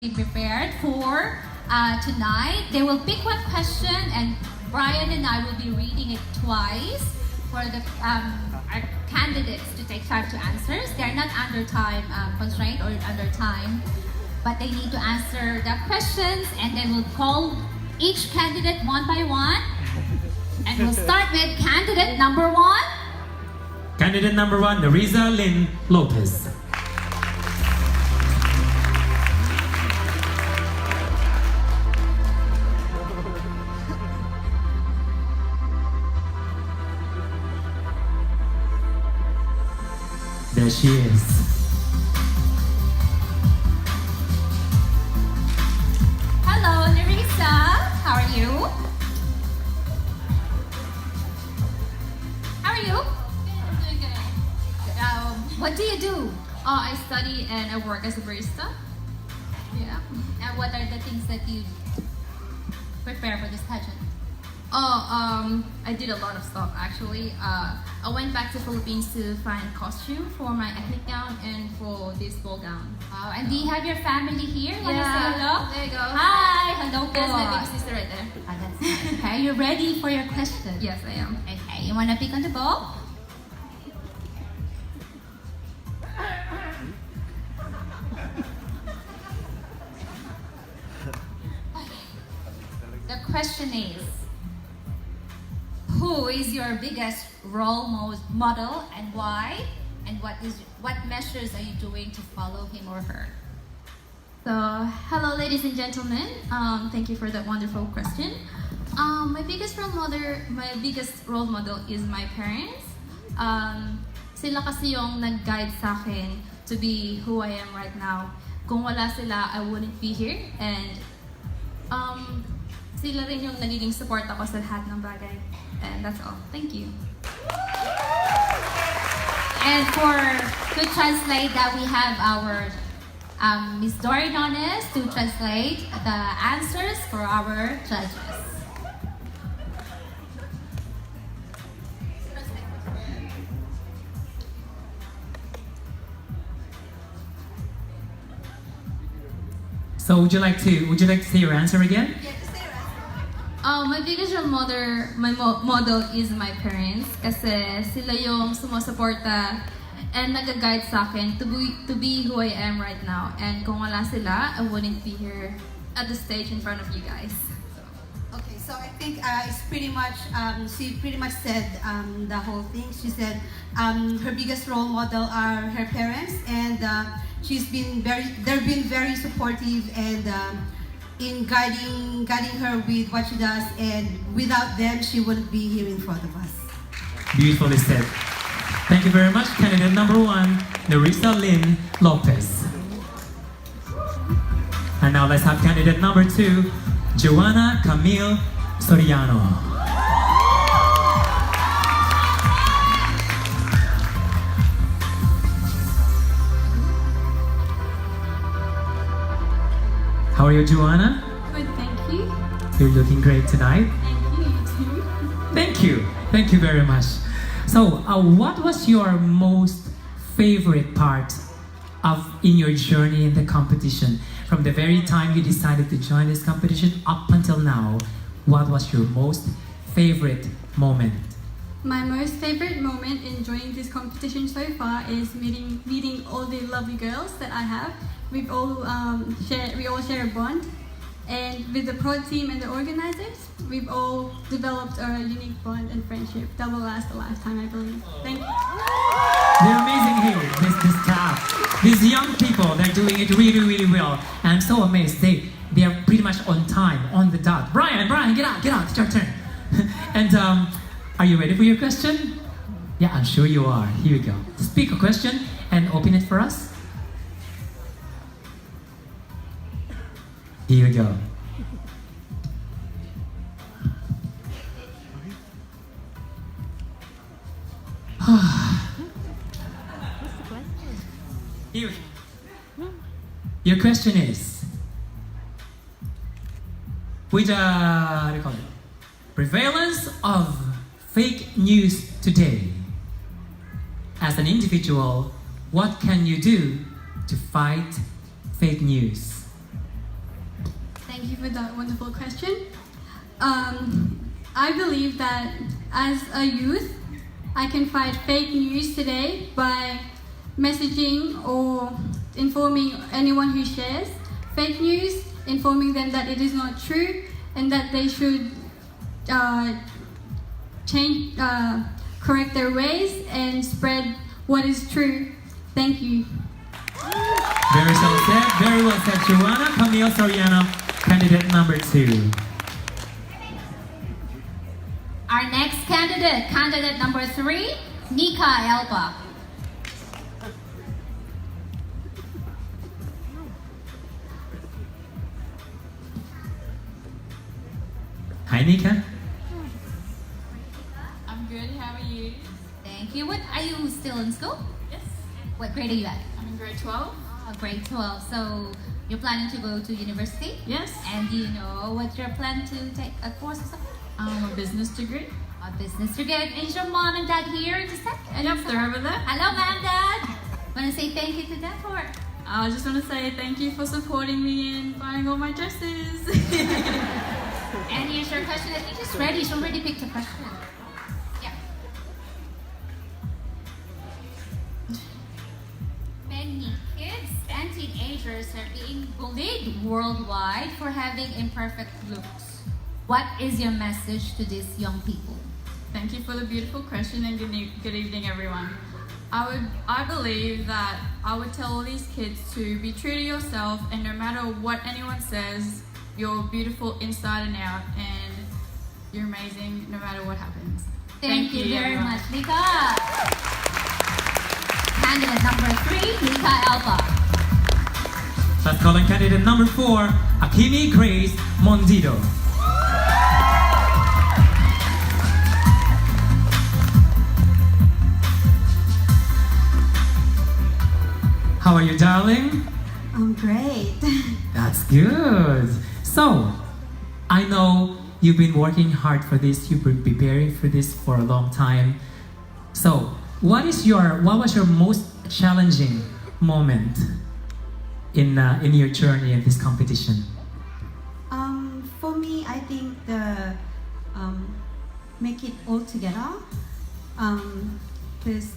prepared for tonight. They will pick one question and Brian and I will be reading it twice for the our candidates to take time to answer. They're not under time constraint or under time, but they need to answer the questions and then we'll call each candidate one by one. And we'll start with candidate number one. Candidate number one, Narisa Lynn Lopez. There she is. Hello, Narisa. How are you? How are you? I'm doing good. What do you do? I study and I work as a barista. Yeah. And what are the things that you prepare for this pageant? I did a lot of stuff actually. I went back to Philippines to find costume for my ethnic gown and for this ball gown. Wow. And do you have your family here? Want to say Yeah. hello? There you go. Hi. Hello po. There's my big sister right there. That's nice. Okay, are you ready for your question? Yes, I am. Okay, you want to pick on the ball? The question is, who is your biggest role model and why? And what measures are you doing to follow him or her? So, hello ladies and gentlemen. Thank you for that wonderful question. My biggest role model is my parents. Sila kasi yung nag-guide sa akin to be who I am right now. Kung wala sila, I wouldn't be here. And sila rin yung nagiging support ako sa lahat ng bagay. And that's all. Thank you. And to translate that, we have our Miss Jhoana to translate the answers for our judges. So would you like to say your answer again? My biggest role model is my parents kasi sila yung sumusuporta and nag-guide sa akin to be who I am right now. And kung wala sila, I wouldn't be here at the stage in front of you guys. Okay, so I think it's pretty much, she pretty much said the whole thing. She said her biggest role model are her parents, and they've been very supportive and in guiding her with what she does, and without them, she wouldn't be here in front of us. Beautifully said. Thank you very much, candidate number one, Narisa Lynn Lopez. And now let's have candidate number two, Jhoana Camille Soriano. How are you, Jhoana? Good, thank you. You're looking great tonight. Thank you, you too. Thank you. Thank you very much. So, what was your most favorite part in your journey in the competition? From the very time you decided to join this competition up until now, what was your most favorite moment? My most favorite moment in joining this competition so far is meeting all the lovely girls that I have. We all share a bond, and with the pro team and the organizers, we've all developed a unique bond and friendship that will last a lifetime, I believe. Thank you. They're amazing here, this staff. These young people, they're doing it really, really well. And I'm so amazed. They are pretty much on time, on the dot. Brian, get out, it's your turn. And are you ready for your question? Yeah, I'm sure you are. Here we go. Speak a question and open it for us. Here we go. Here. Your question is, with what do you call it? Prevalence of fake news today. As an individual, what can you do to fight fake news? Thank you for that wonderful question. I believe that as a youth, I can fight fake news today by messaging or informing anyone who shares fake news, informing them that it is not true and that they should correct their ways and spread what is true. Thank you. Very well said. Very well said, Jhoana. Camille, Soriano, candidate number 2. Our next candidate number 3, Nika Elba. Hi, Nika. I'm good, how are you? Thank you. What are you still in school? Yes. What grade are you at? I'm in grade 12. Grade 12. So you're planning to go to university? Yes. And do you know what you're planning to take a course or something? A business degree. A business degree. Is your mom and dad here in the second? Yep, they're over there. Hello, mom and dad. Want to say thank you to them for? I just want to say thank you for supporting me and buying all my dresses. And here's your question. I think she's ready. She already picked a question. Yeah. Many kids and teenagers are being bullied worldwide for having imperfect looks. What is your message to these young people? Thank you for the beautiful question and good evening everyone. I believe that I would tell all these kids to be true to yourself, and no matter what anyone says, you're beautiful inside and out, and you're amazing no matter what happens. Thank you very everyone. much, Nika. Candidate number 3, Nika Alba. Let's call in candidate number 4, Akimi Grace Mondido. How are you, darling? I'm great. That's good. So, I know you've been working hard for this. You've been preparing for this for a long time. So, what was your most challenging moment in your journey in this competition? For me, I think the make it all together. Because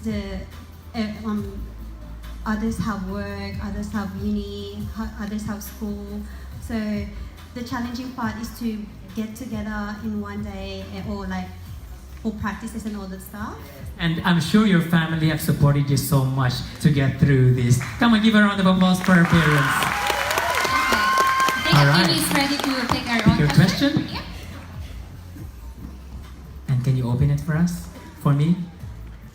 others have work, others have uni, others have school. So the challenging part is to get together in one day or practices and all that stuff. And I'm sure your family have supported you so much to get through this. Come on, give a round of applause for her parents. I think All right. Akimi is ready to take our Pick own your question. Yeah. And can you open it for us? For me?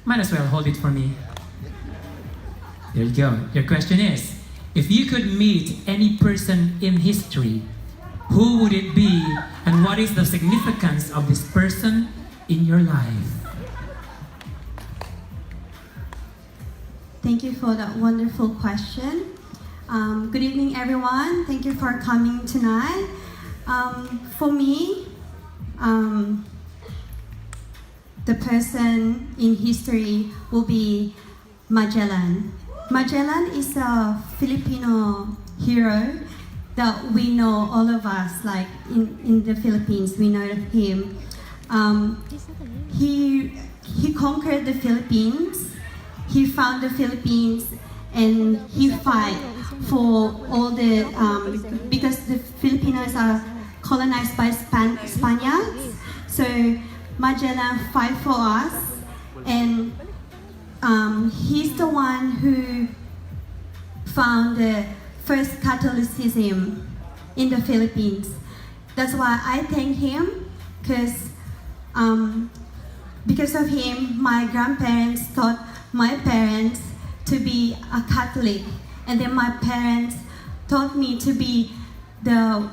Might as well hold it for me. There you go. Your question is, if you could meet any person in history, who would it be and what is the significance of this person in your life? Thank you for that wonderful question. Good evening, everyone. Thank you for coming tonight. For me, the person in history will be Magellan. Magellan is a Filipino hero that we know, all of us, like in the Philippines, we know him. He conquered the Philippines. He found the Philippines and he fight for all the because the Filipinos are colonized by Spaniards. So Magellan fight for us, and he's the one who found the first Catholicism in the Philippines. That's why I thank him, because of him, my grandparents taught my parents to be a Catholic, and then my parents taught me to be the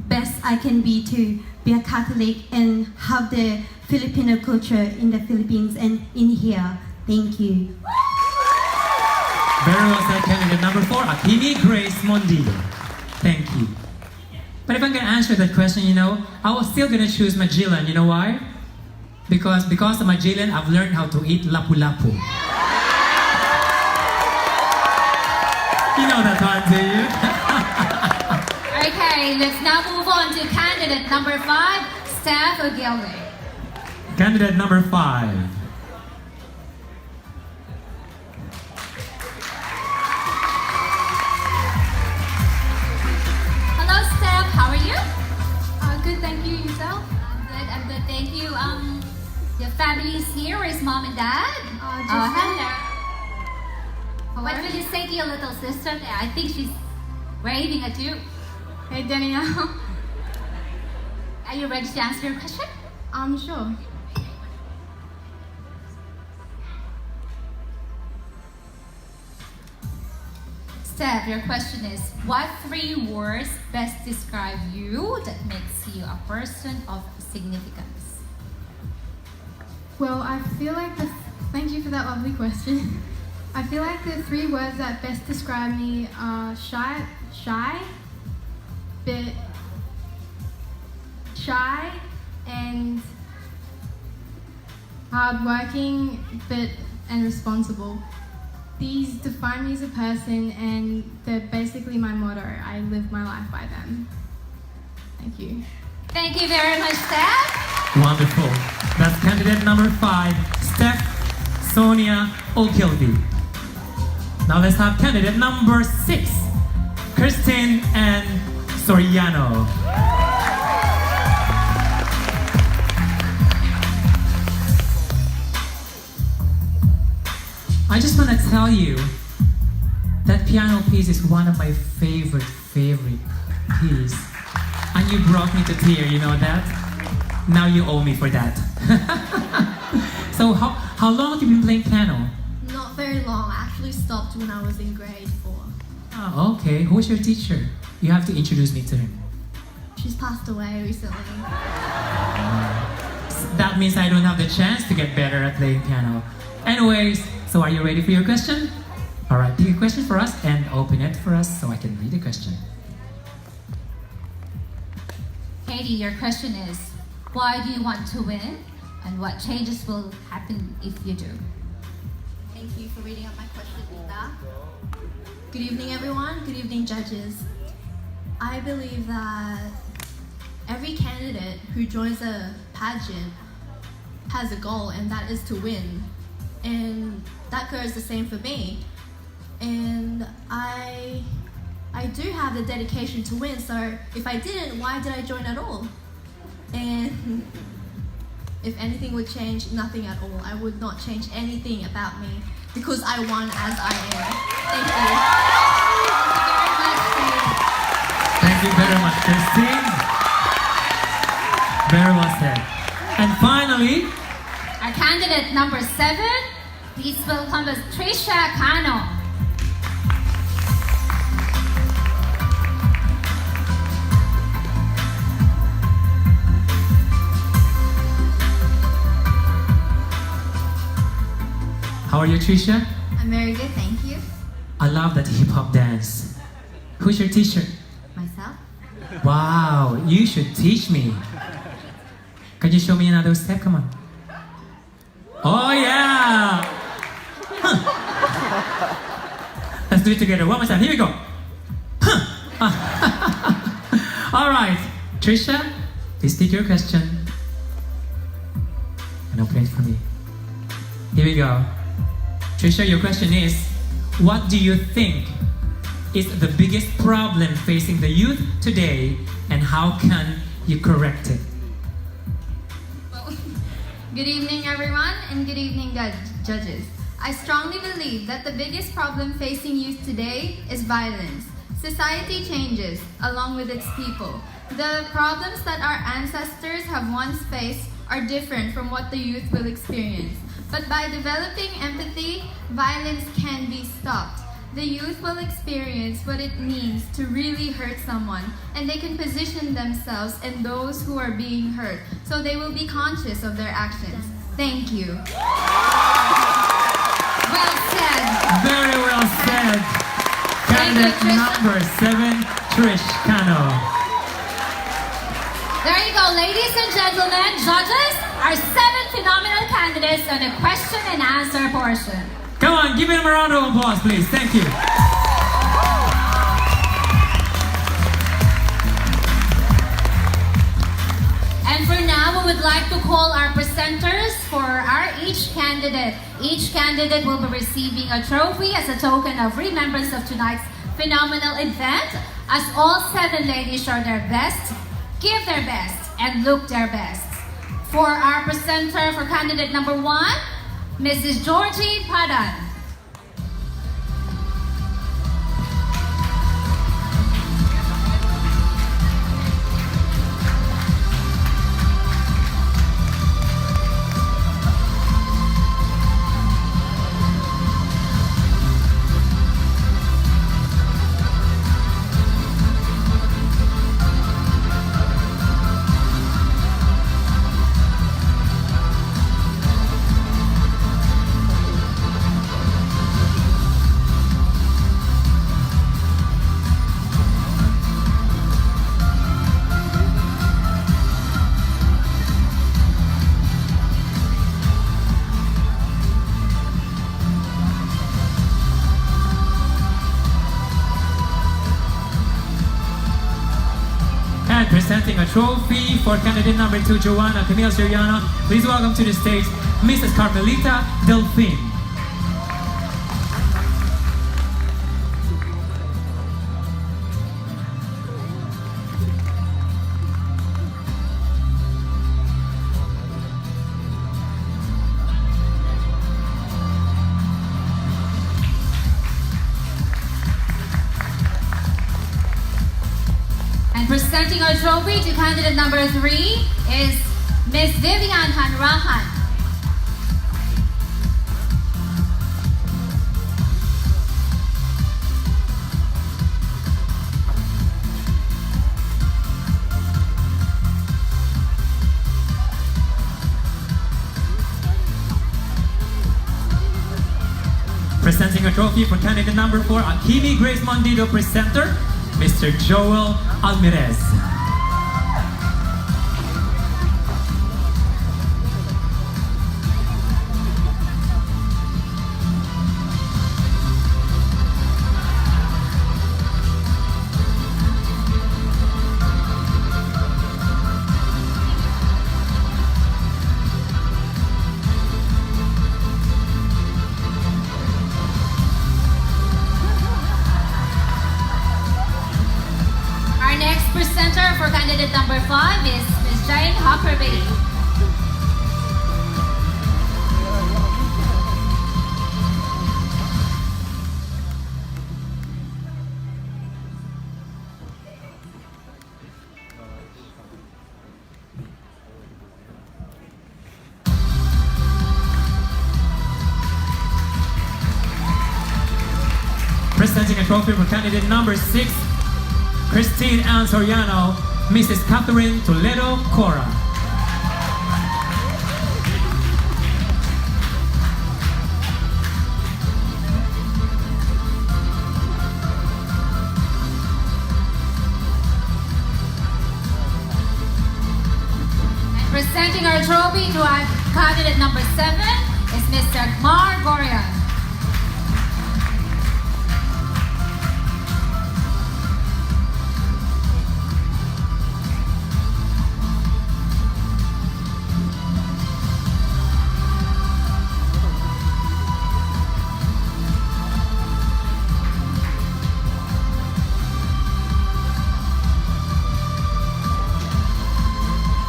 best I can be to be a Catholic and have the Filipino culture in the Philippines and in here. Thank you. Very well said, candidate number 4, Akimi Grace Mondido. Thank you. But if I'm gonna answer that question, I was still gonna choose Magellan. You know why? Because of Magellan, I've learned how to eat lapu-lapu. You know that one, do you? Okay, Okay, let's now move on to candidate number 5, Steph Ogilvy. Candidate number 5. Hello, Steph. How are you? Good, thank you. Yourself? I'm good, thank you. Your family's here. Where's mom and dad? Just hello. What Hello? will you say to your little sister there? I think she's waving at you. Hey, Danielle. Are you ready to answer your question? Sure. Steph, your question is, what 3 words best describe you that makes you a person of significance? Well, I feel like thank you for that lovely question. I feel like the 3 words that best describe me are shy, bit shy, and hardworking, and responsible. These define me as a person, and they're basically my motto. I live my life by them. Thank you. Thank you very much, Steph. Wonderful. That's candidate number 5, Steph Sonia Ogilvy. Now let's have candidate number 6, Kristen and Soriano. I just want to tell you that piano piece is one of my favorite piece. And you brought me to tears, you know that? Now you owe me for that. So how long have you been playing piano? Not very long. I actually stopped when I was in grade 4. Oh, okay. Who's your teacher? You have to introduce me to him. She's passed away recently. That means I don't have the chance to get better at playing piano. Anyways, so are you ready for your question? Alright, pick a question for us and open it for us so I can read the question. Katie, your question is, why do you want to win? And what changes will happen if you do? Thank you for reading out my question, Nita. Good evening, everyone. Good evening, judges. I believe that every candidate who joins a pageant has a goal, and that is to win. And that goes the same for me. And I do have the dedication to win, so if I didn't, why did I join at all? And if anything would change, nothing at all. I would not change anything about me because I won as I am. Thank you. Thank you very much, Christine. Very well said. And finally, Our candidate number 7, please welcome us, Trisha Cano. how are you, Trisha? I'm very good, thank you. I love that hip-hop dance. Who's your teacher? Myself? Wow, you should teach me. Can you show me another step? Come on. Oh yeah! Huh. Let's do it together. One more time. Here we go. Huh. All right, Trisha, please take your question and open it for me. Here we go. Trisha, your question is, what do you think is the biggest problem facing the youth today, and how can you correct it? Good evening, everyone, and good evening, judges. I strongly believe that the biggest problem facing youth today is violence. Society changes along with its people. The problems that our ancestors have once faced are different from what the youth will experience. But by developing empathy, violence can be stopped. The youth will experience what it means to really hurt someone, and they can position themselves and those who are being hurt, so they will be conscious of their actions. Thank you. Well said. Very well said. Thank you, Candidate Trisha. number 7, Trish Cano. There you go, ladies and gentlemen, judges, our 7 phenomenal candidates on the question and answer portion. Come on, give them a round of applause, please. Thank you. would like to call our presenters for our each candidate. Each candidate will be receiving a trophy as a token of remembrance of tonight's phenomenal event. As all 7 ladies show their best, give their best, and look their best. For our presenter for candidate number 1, Mrs. Georgie Padan. Presenting a trophy for candidate number 2, Jhoana, Camille, Soriano. Please welcome to the stage, Mrs. Carmelita Delfin. Presenting our trophy to candidate number 3 is Miss Vivian Hanrahan. Presenting a trophy for candidate number 4, Akimi Grace Mondido presenter, Mr. Joel Almirez. Presenter for candidate number 5 is Ms. Jane Huckerby. Presenting a trophy for candidate number 6, Christine Ann Soriano, Mrs. Catherine Toledo Cora. And presenting our trophy to our candidate number 7 is Mr. Mar Gorian.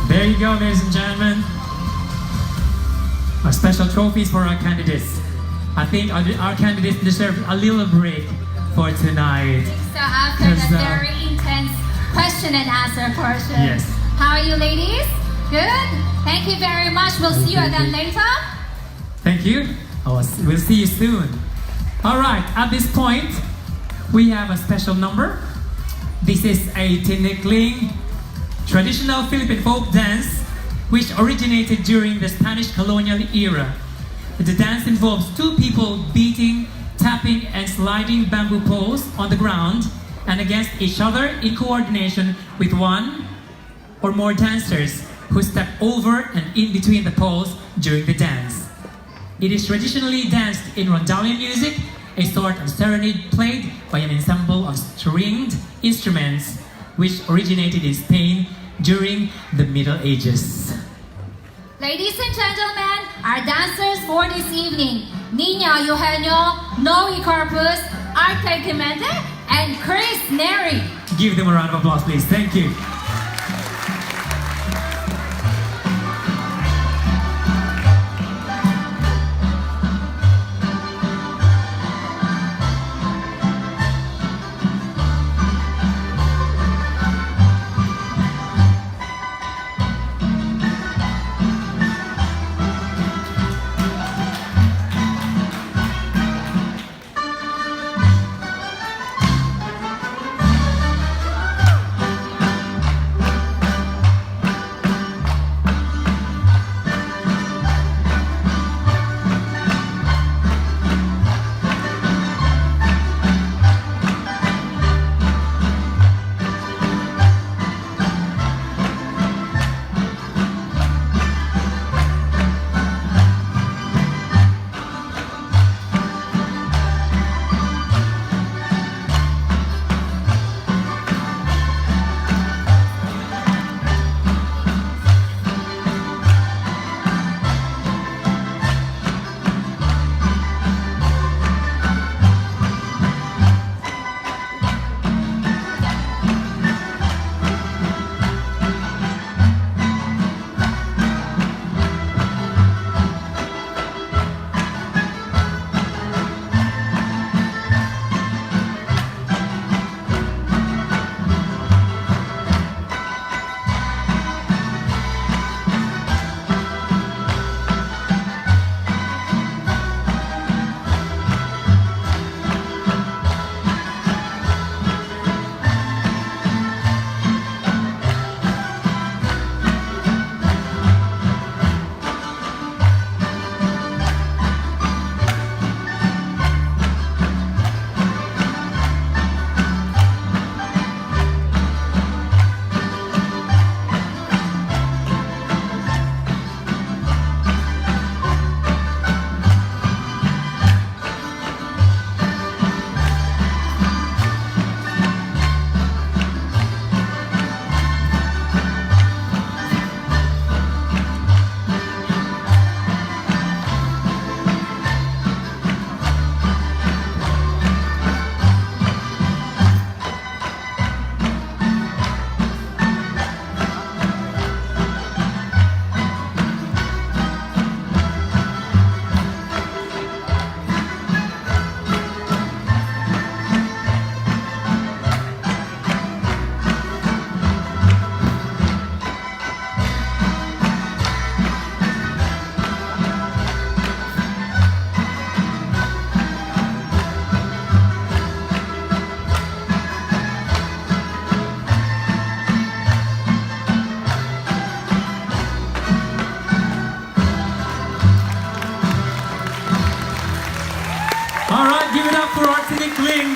There you go, ladies and gentlemen. Our special trophies for our candidates. I think our candidates deserve a little break for tonight. So after that very intense question and answer portion. Yes. How are you ladies? Good? Thank you very much. We'll see you again later. Thank you. We'll see you soon. All right, at this point, we have a special number. This is a tinikling traditional Philippine folk dance which originated during the Spanish colonial era. The dance involves 2 people beating, tapping, and sliding bamboo poles on the ground and against each other in coordination with 1 or more dancers who step over and in between the poles during the dance. It is traditionally danced in rondallion music, a sort of serenade played by an ensemble of stringed instruments which originated in Spain during the Middle Ages. Ladies and gentlemen, our dancers for this evening, Nina Eugenio, Noe Corpus, Arte Clemente, and Chris Neri. Give them a round of applause, please. Thank you.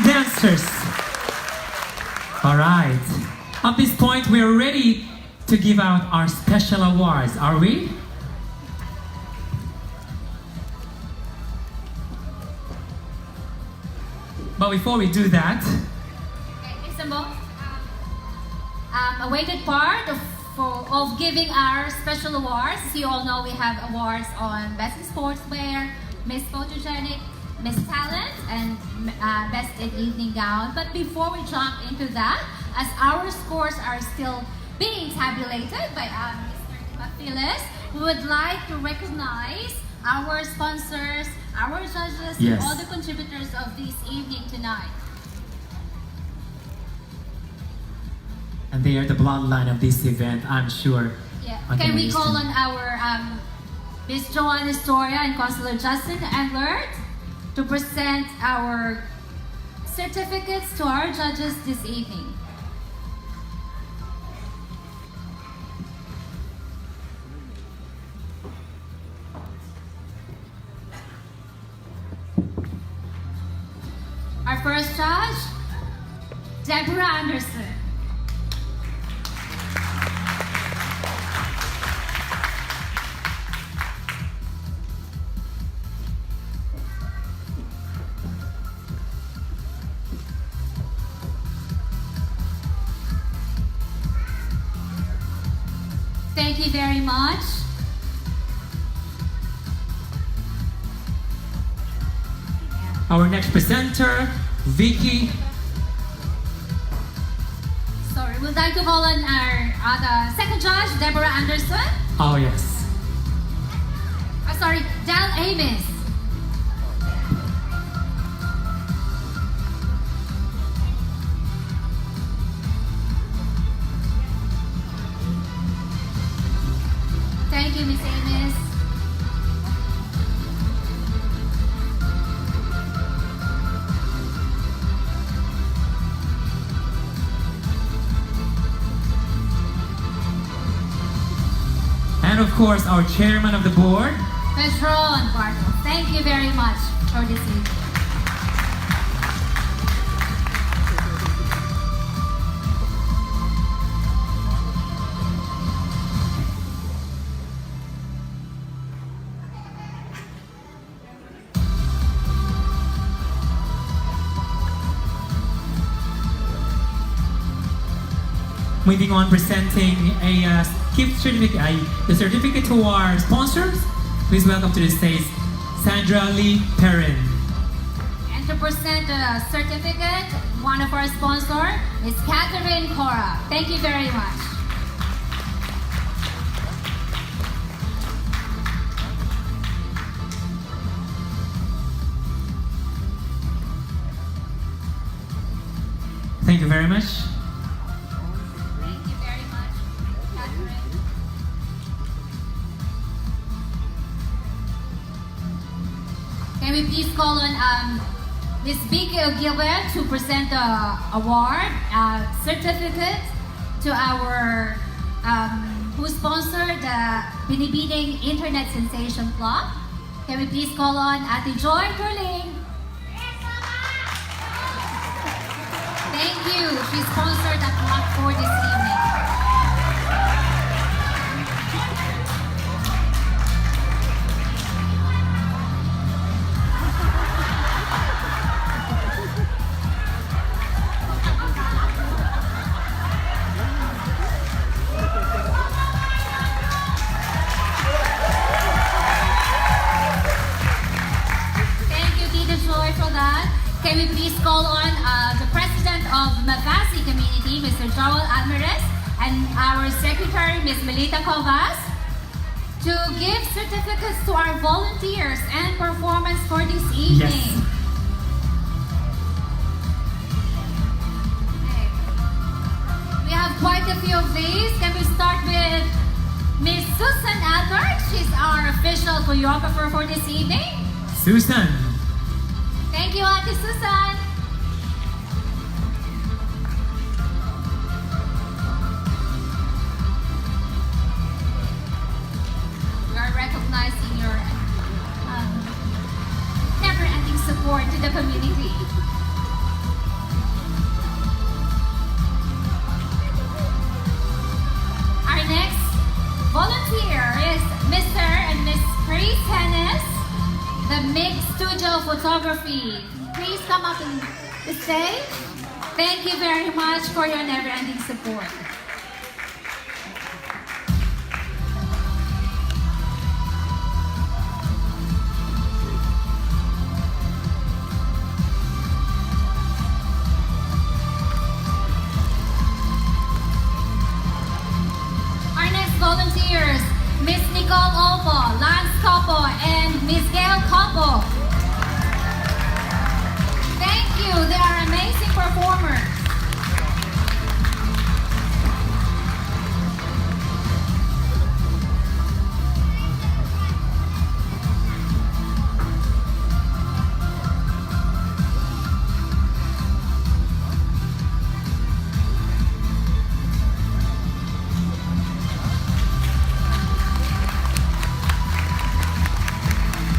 dancers. All right. At this point, we're ready to give out our special awards, are we? But before we do that, it's the most awaited part of giving our special awards. As you all know, we have awards on Best in Sportswear, Miss Photogenic, Miss Talent, and Best in Evening Gown. But before we jump into that, as our scores are still being tabulated by Mr. Phyllis, we would like to recognize our sponsors, our judges, yes, and all the contributors of this evening tonight. And they are the bloodline of this event, I'm sure. Yeah. Can we call on our Miss Jhoana Storia and Consular Justin Englert to present our certificates to our judges this evening? Our first judge, Deborah Anderson. Thank you very much. our next presenter, Vicky. Sorry, we'd like to call on our the second judge, Deborah Anderson. Oh yes. Sorry, Dal Amis. Thank you, Miss Amis. And of course, our chairman of the board. Petron Bartle. Thank you very much for this evening. Moving on, presenting a gift certificate, the certificate to our sponsors. Please welcome to the stage, Sandra Lee Perrin. And to present the certificate, one of our sponsors is Catherine Cora. Thank you very much. Thank you very much. Thank you very much, Catherine. Can we please call on Ms. Vicky Gilbert to present the award certificate to our who sponsored the Binibining Internet Sensation Club. Can we please call on Ate Joy Turling? Thank you. She sponsored that block for this evening. Thank you, Tita Joy, for that. Can we please call on the president of Mackay community, Mr. Joel Alvarez, and our secretary, Ms. Melita Covas, to give certificates to our volunteers and performance for this evening. Yes. Okay. We have quite a few of these. Can we start with Ms. Susan Albert? She's our official choreographer for this evening. Susan. Thank you, Ate Susan. We are recognizing your never-ending support to the community. Our next volunteer is Mr. and Miss Chris Hennis, the MIG Studio Photography. Please come up and stay. Thank you very much for your never-ending support. Our next volunteers, Miss Nicole Opo, Lance Copo, and Miss Gail Copo. Thank you, they are amazing performers.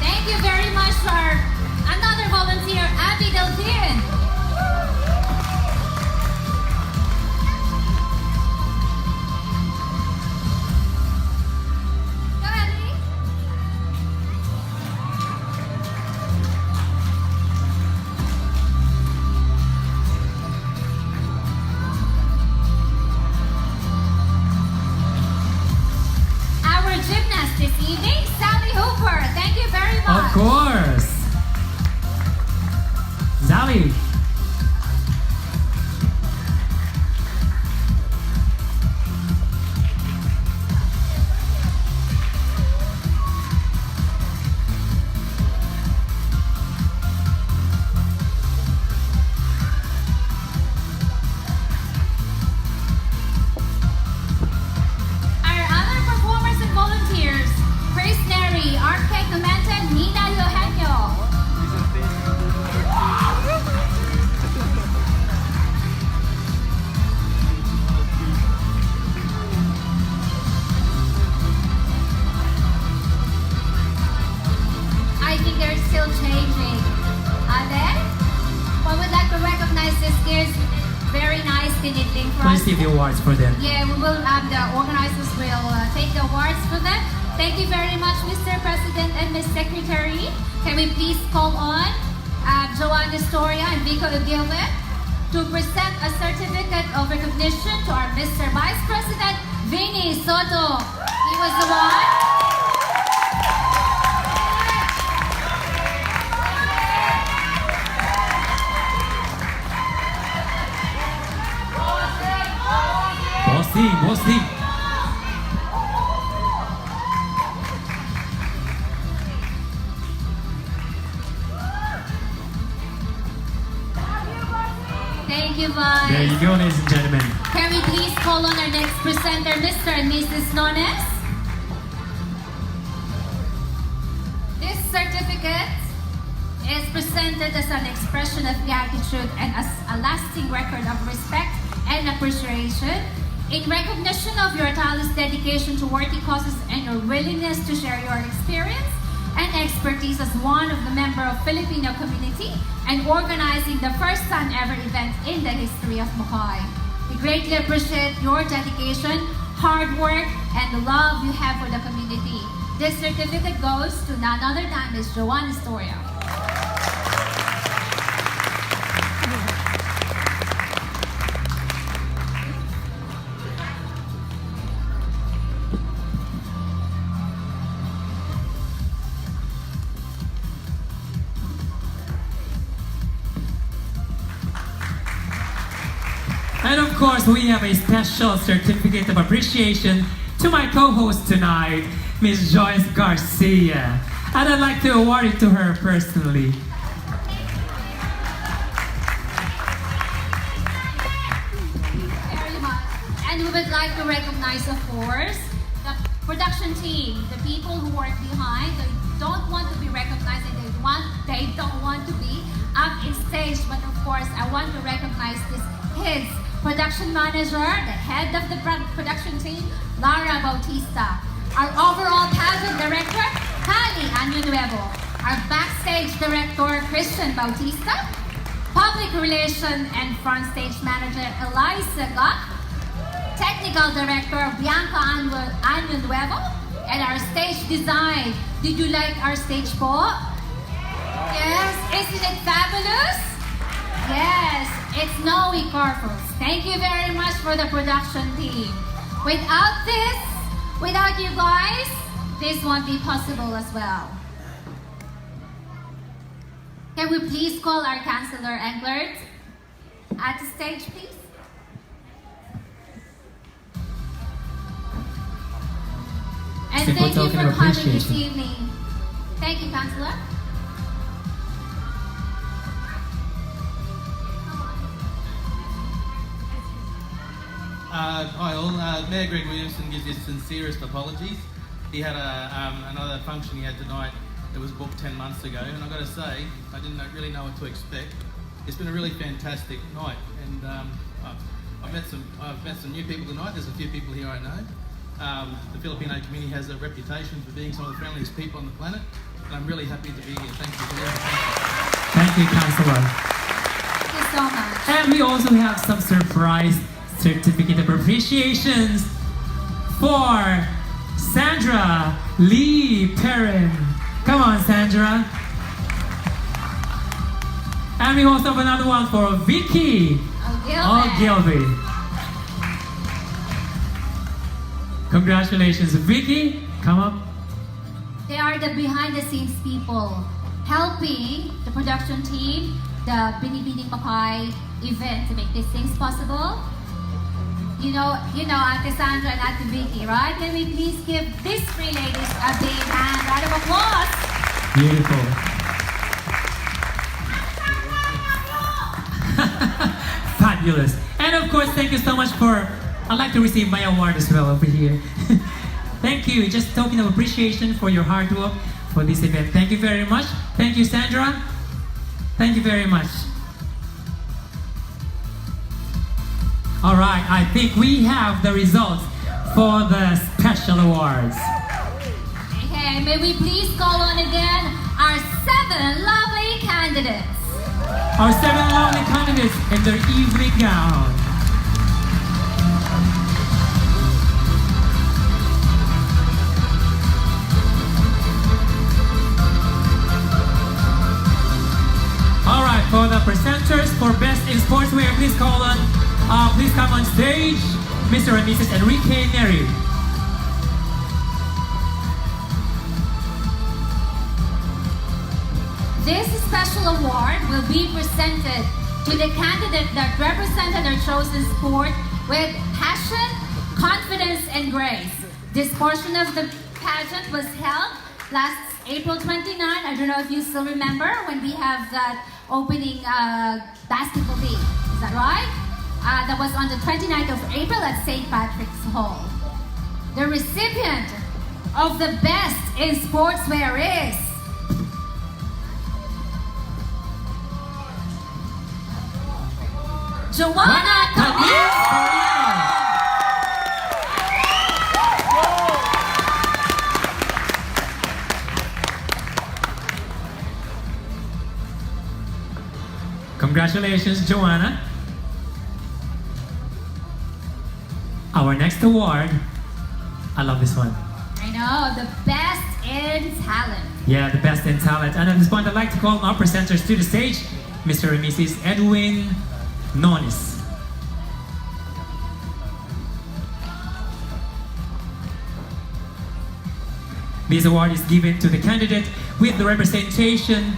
Thank you very much for another volunteer, Abby Delphine. awards for them. Yeah, we will. The organizers will take the awards for them. Thank you very much, Mr. President and Ms. Secretary. Can we please call on Jhoana Storia and Vico Gilbert to present a certificate of recognition to our Mr. Vice President, Vinny Soto. He was the one. Bossy. Thank you, Vice. There you go, ladies and gentlemen. Can we please call on our next presenter, Mr. and Mrs. Nones? This certificate is presented as an expression of gratitude and as a lasting record of respect and appreciation in recognition of your tireless dedication to worthy causes and your willingness to share your experience and expertise as one of the member of Filipino community and organizing the first time ever event in the history of Mackay. We greatly appreciate your dedication, hard work, and the love you have for the community. This certificate goes to none other than Ms. Jhoana Storia. And of course, we have a special certificate of appreciation to my co-host tonight, Ms. Joyce Garcia. And I'd like to award it to her personally. Very much. And we would like to recognize, of course, the production team, the people who work behind. They don't want to be recognized and they don't want to be up in stage. But of course, I want to recognize his production manager, the head of the production team, Lara Bautista. Our overall pageant director, Cali Año-Nuevo. Our backstage director, Christian Bautista. Public relation and front stage manager, Eliza Gok. Technical director, Bianca Año-Nuevo. And our stage design. Did you like our stage po? Yes, isn't it fabulous? Yes, it's Noe Corpus. Thank you very much for the production team. Without you guys, this won't be possible as well. Can we please call our Councillor Englert at the stage, please? And Simple thank you token for of coming this appreciation. evening. Thank you, Councillor. Hi all, Mayor Greg Williamson gives his sincerest apologies. He had another function he had tonight that was booked 10 months ago, and I've got to say, I didn't really know what to expect. It's been a really fantastic night, and I've met some new people tonight. There's a few people here I know. The Filipino community has a reputation for being some of the friendliest people on the planet, and I'm really happy to be here. Thank you for everything. Thank you, Councillor. Thank you so much. And we also have some surprise certificate of appreciations for Sandra Lee Perrin. Come on, Sandra. And we also have another one for Vicky Ogilvy. Congratulations, Vicky. Come up. They are the behind-the-scenes people helping the production team, the Binibining Mackay event to make these things possible. You know, Ate Sandra and Ate Vicky, right? Can we please give these three ladies a big hand, round of applause? Beautiful. Fabulous. And of course, thank you so much for, I'd like to receive my award as well over here. Thank you. Just token of appreciation for your hard work for this event. Thank you very much. Thank you, Sandra. Thank you very much. All right, I think we have the results for the special awards. Okay, may we please call on again our 7 lovely candidates. Our 7 lovely candidates in their evening gown. Please come on stage, Mr. and Mrs. Enrique Neri. This special award will be presented to the candidate that represented their chosen sport with passion, confidence, and grace. This portion of the pageant was held last April 29. I don't know if you still remember when we have that opening basketball game. Is that right? That was on the 29th of April at St. Patrick's Hall. The recipient of the Best in Sportswear is Jhoana, Camille. Congratulations, Jhoana. Our next award, I love this one. I know, the Best in Talent. Yeah, the best in talent. And at this point, I'd like to call our presenters to the stage, Mr. and Mrs. Edwin Nonis. This award is given to the candidate with the representation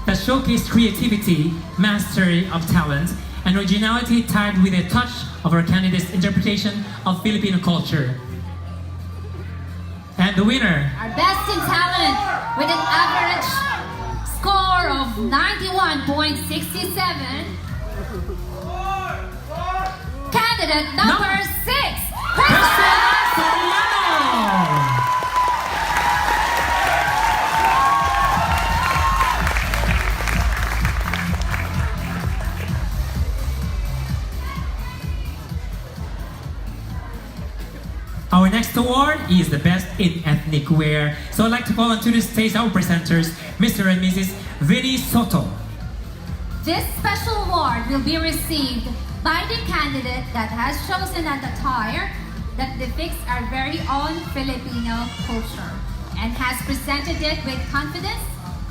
that showcased creativity, mastery of talent, and originality tied with a touch of our candidate's interpretation of Filipino culture. And the winner, Our Best in Talent with an average score of 91.67. Candidate number 6, Soriano. Our next award is the Best in Ethnic Wear. So I'd like to call on to the stage our presenters, Mr. and Mrs. Vinny Soto. This special award will be received by the candidate that has chosen an attire that depicts our very own Filipino culture and has presented it with confidence,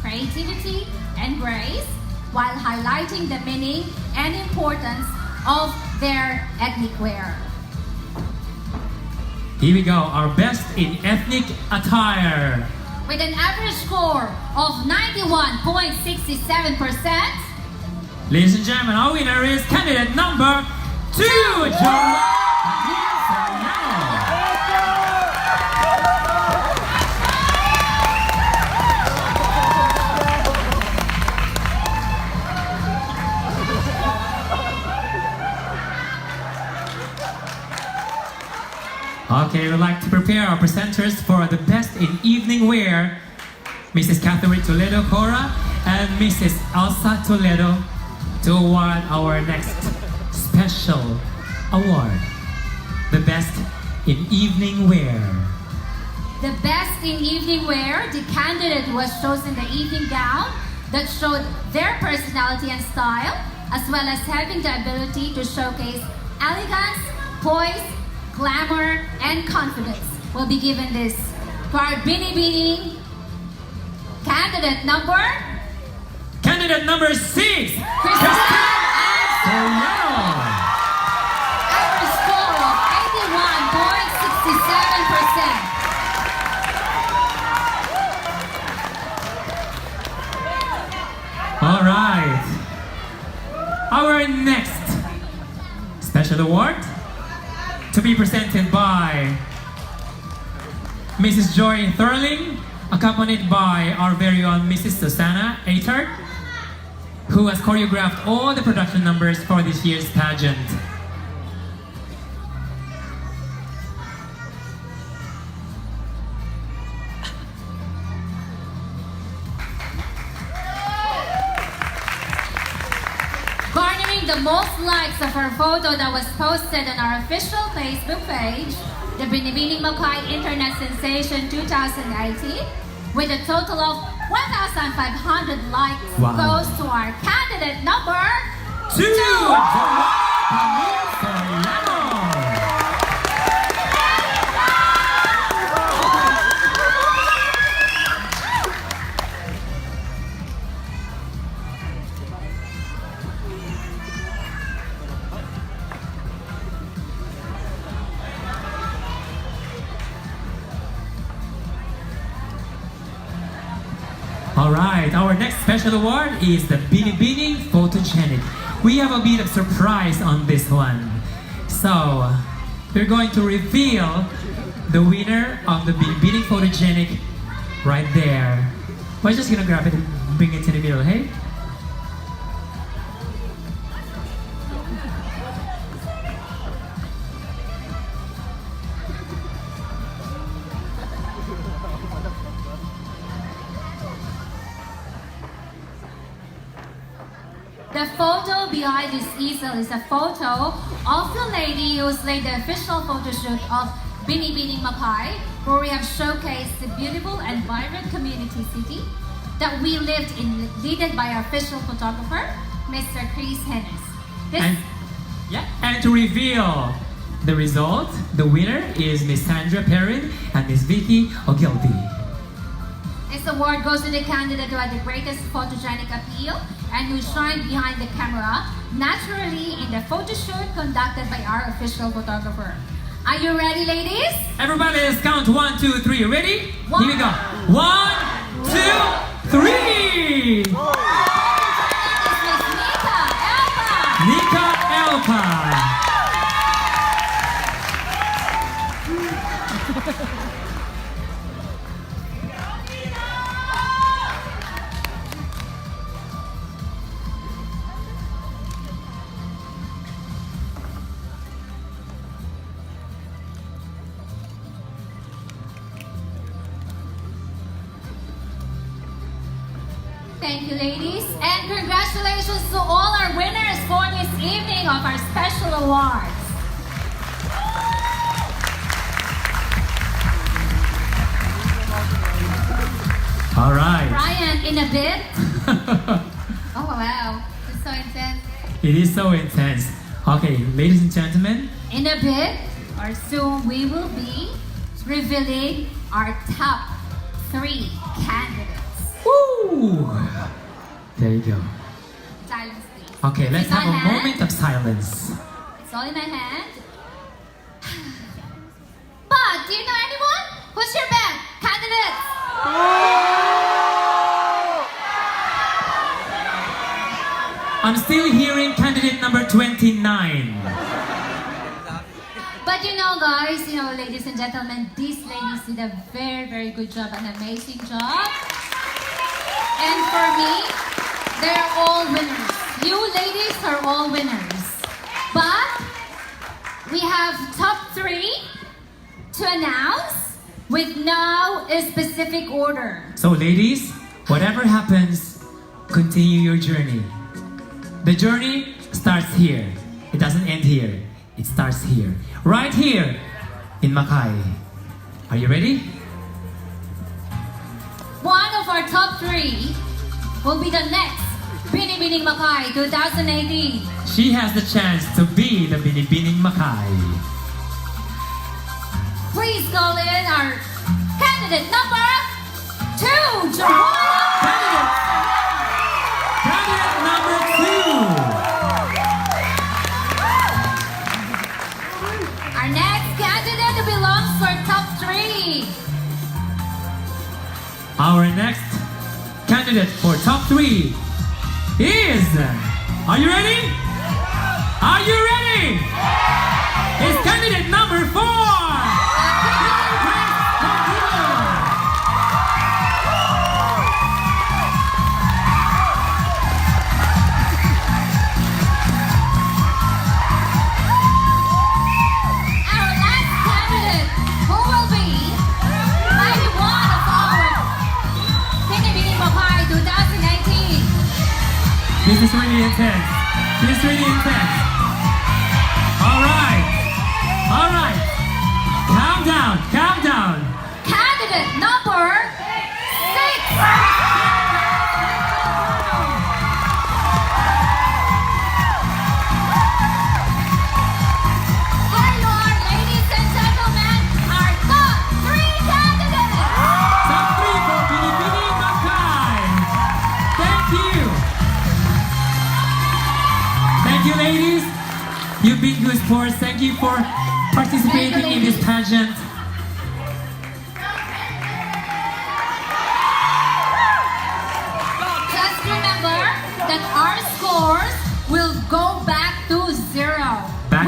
creativity, and grace while highlighting the meaning and importance of their ethnic wear. Here we go, our Best in Ethnic Attire. With an average score of 91.67%, Ladies and gentlemen, our winner is candidate number 2, Jhoana. Okay, we'd like to prepare our presenters for the Best in Evening Wear, Mrs. Catherine Toledo Cora and Mrs. Elsa Toledo, to award our next special award, the Best in Evening Wear. the Best in Evening Wear, the candidate was chosen the evening gown that showed their personality and style, as well as having the ability to showcase elegance, poise, glamour, and confidence. We'll be given this to our Binibini candidate number 6, Christine Soriano. average score of 81.67%. All right. Our next special award to be presented by Mrs. Joy Thurling, accompanied by our very own Mrs. Susanna Ater, who has choreographed all the production numbers for this year's pageant. Garnering the most likes of our photo that was posted on our official Facebook page, the Binibini Mackay Internet Sensation 2018, with a total of 1,500 likes, Wow. goes to our candidate number 2, Soriano. right, our next special award is the Binibining Photogenic. We have a bit of surprise on this one. So, we're going to reveal the winner of the Binibining Photogenic right there. We're just gonna grab it and bring it to the middle, hey? The photo behind this easel is a photo of the lady who's led the official photo shoot of Binibining Mackay, where we have showcased the beautiful and vibrant community city that we lived in, led by our official photographer, Mr. Chris Hennis. And to reveal the result, the winner is Miss Sandra Perrin and Miss Vicky Ogilvy. This award goes to the candidate who had the greatest photogenic appeal and who shined behind the camera naturally in the photo shoot conducted by our official photographer. Are you ready, ladies? Everybody, let's count 1, 2, 3. Ready? Here we go. 1, 2, 3. This is Nika Elba. Nika Elpa. Thank you, ladies, and congratulations to all our winners for this evening of our special awards. All right. Brian, in a bit. Oh wow, it's so intense. It is so intense. Okay, ladies and gentlemen. In a bit, or soon, we will be revealing our top 3 candidates. Woo! There you go. Silence, please. Okay, let's It's my have a hand. moment of silence. It's all in my hand. But do you know anyone? Who's your best candidates? I'm still hearing candidate number 29. But you know, guys, ladies and gentlemen, these ladies did a very, very good job, an amazing job. And for me, they're all winners. You ladies are all winners. But we have top 3 to announce with no specific order. So ladies, whatever happens, continue your journey. The journey starts here. It doesn't end here. It starts here. Right here in Mackay. Are you ready? One of our top 3 will be the next Binibining Mackay 2018. She has the chance to be the Binibining Mackay. Please call in our candidate number 2, Jhoana. Candidate number 2. Our next candidate belongs for top 3. Our next candidate for top 3 is... Are you ready? Are you ready? It's candidate number 4. Our last candidate, who will be maybe one of our Binibining Mackay 2018. This is really intense. This is really intense. All right. All right. Calm down. Calm down. Candidate number 6. Here you are, ladies and gentlemen, our top 3 candidates. Top 3 for Binibining Mackay. Thank you. Thank you, ladies. You've been good sports. Thank you for participating in this pageant.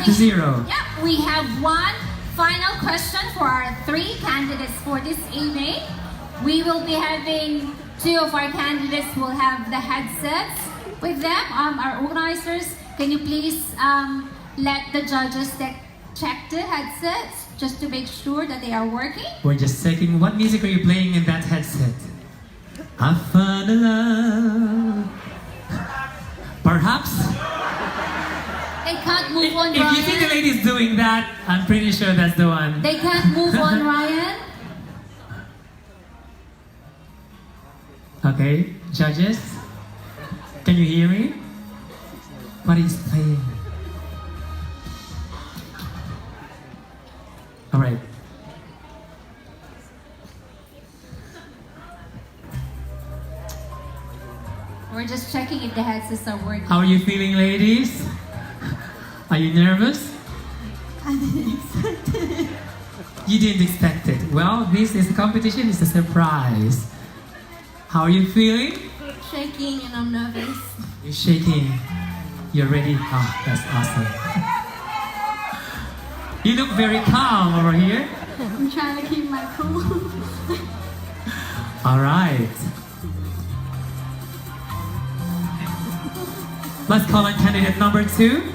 to 0. Yeah, we have one final question for our 3 candidates for this evening. We will be having 2 of our candidates will have the headsets with them. Our organizers, can you please let the judges check the headsets just to make sure that they are working? We're just checking what music are you playing in that headset. I found a love. Perhaps. They can't move on, If you see the Ryan. ladies doing that, I'm pretty sure that's the one. They can't move on, Ryan. Okay, judges, can you hear me? What is playing? All right. We're just checking if the headsets are working. How are you feeling, ladies? Are you nervous? I didn't expect it. You didn't expect it. Well, this is a competition, it's a surprise. How are you feeling? Shaking and I'm nervous. You're shaking. You're ready? Oh, that's awesome. You look very calm over here. I'm trying to keep my cool. All right. Let's call on candidate number 2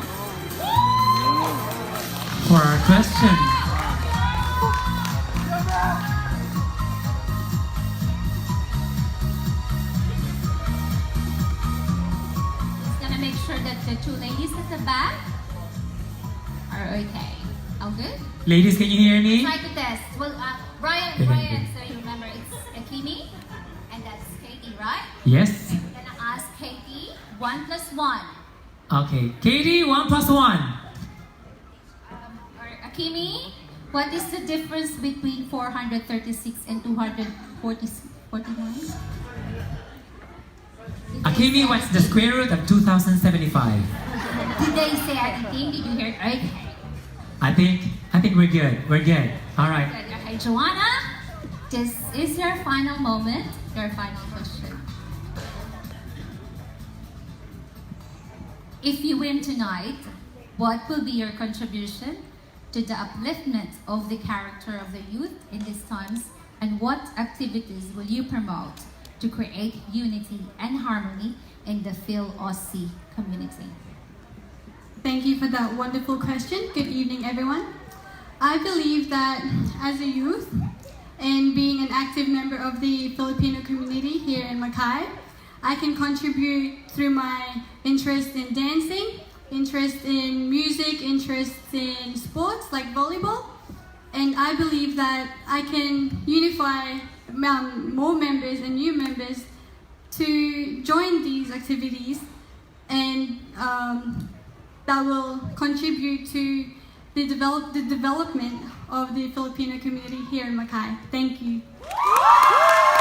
for our question. Gonna make sure that the 2 ladies at the back are okay. All good? Ladies, can you hear me? Try to test. Well, Brian, so you remember it's Akimi and that's Katie, right? Yes. I'm gonna ask Katie 1 plus 1. Okay. Katie, 1 plus 1. Or Akimi, what is the difference between 436 and 249? Akimi, what's the square root of 2075? Did they say anything? Did you hear? Okay. I think we're good. We're good. All right. Okay, Jhoana, this is your final moment, your final question. If you win tonight, what will be your contribution to the upliftment of the character of the youth in these times, and what activities will you promote to create unity and harmony in the Phil Aussie community? Thank you for that wonderful question. Good evening, everyone. I believe that as a youth and being an active member of the Filipino community here in Mackay, I can contribute through my interest in dancing, interest in music, interest in sports like volleyball. And I believe that I can unify more members and new members to join these activities, and that will contribute to the development of the Filipino community here in Mackay. Thank you.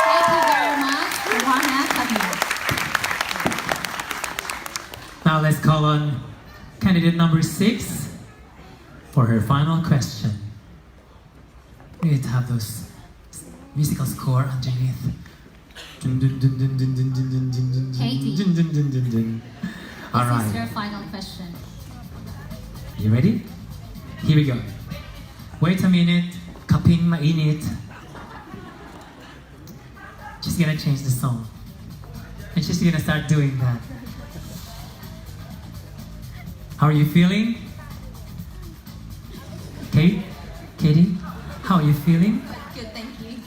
Thank you very much, Jhoana, Camille. Now let's call on candidate number 6 for her final question. We need to have those musical score underneath. Dun, dun, dun, dun, dun, dun, dun, dun, dun, dun, Katie. dun, dun, dun, dun, dun. All This is right. your final question. You ready? Here we go. Wait a minute. Kaping mainit. She's gonna change the song. And she's gonna start doing that. How are you feeling? Katie? How are you feeling? Good, thank you.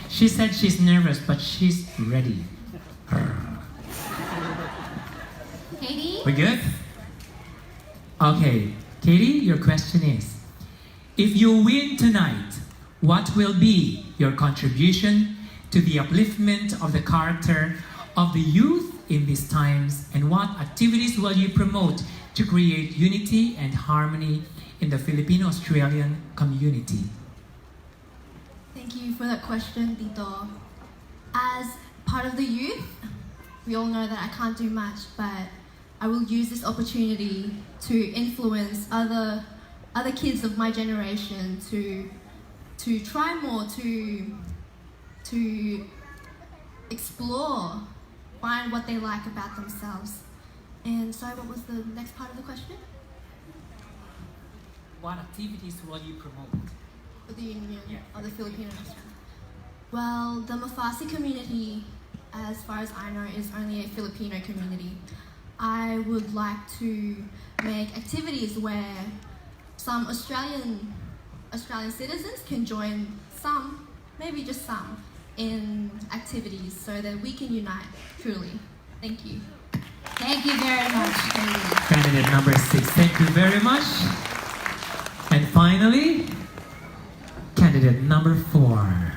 She said she's nervous, but she's ready. Katie? We good? Okay, Katie, your question is, if you win tonight, what will be your contribution to the upliftment of the character of the youth in these times, and what activities will you promote to create unity and harmony in the Filipino-Australian community? Thank you for that question, Tito. As part of the youth, we all know that I can't do much, but I will use this opportunity to influence other kids of my generation to try more, to explore, find what they like about themselves. And so what was the next part of the question? what activities will you promote? For the Union Yeah. of the Filipinos. Well, the Mafasi community, as far as I know, is only a Filipino community. I would like to make activities where some Australian citizens can join some, maybe just some, in activities so that we can unite truly. Thank you. Thank you very much, Katie. Candidate number 6, thank you very much. And finally, candidate number 4.